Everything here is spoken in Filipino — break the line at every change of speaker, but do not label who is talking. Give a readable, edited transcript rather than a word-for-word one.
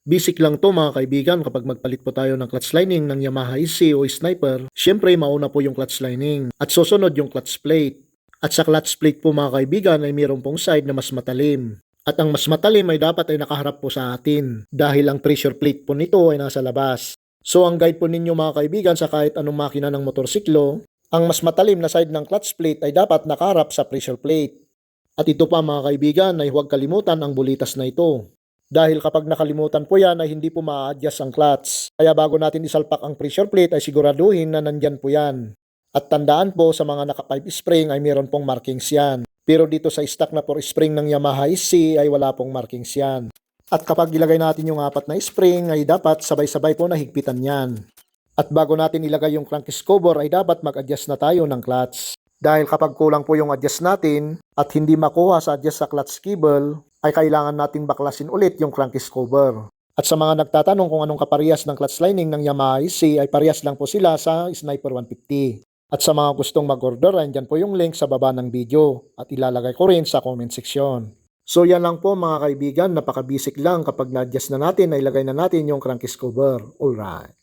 Basic lang to mga kaibigan kapag magpalit po tayo ng clutch lining ng Yamaha EC o Sniper, syempre mauna po yung clutch lining at susunod yung clutch plate. At sa clutch plate po mga kaibigan ay mayroon pong side na mas matalim. At ang mas matalim ay dapat ay nakaharap po sa atin dahil ang pressure plate po nito ay nasa labas. So ang guide po ninyo mga kaibigan sa kahit anong makina ng motorsiklo, ang mas matalim na side ng clutch plate ay dapat nakaharap sa pressure plate. At ito pa mga kaibigan ay huwag kalimutan ang bulitas na ito. Dahil kapag nakalimutan po yan ay hindi po ma-adjust ang clutch. Kaya bago natin isalpak ang pressure plate ay siguraduhin na nandyan po yan. At tandaan po sa mga naka 5 spring ay meron pong markings yan. Pero dito sa stock na 4 spring ng Yamaha EC ay wala pong markings yan. At kapag ilagay natin yung 4 na spring ay dapat sabay-sabay po nahigpitan yan. At bago natin ilagay yung crankcase cover ay dapat mag-adjust na tayo ng clutch. Dahil kapag kulang po yung adjust natin at hindi makuha sa adjust sa clutch cable, ay kailangan nating baklasin ulit yung crankcase cover. At sa mga nagtatanong kung anong kaparehas ng clutch lining ng Yamaha EC ay parehas lang po sila sa Sniper 150. At sa mga gustong mag-order, andyan po yung link sa baba ng video at ilalagay ko rin sa comment section. So yan lang po mga kaibigan, napaka-basic lang kapag na-adjust na natin, na ilagay na natin yung crankcase cover. Alright.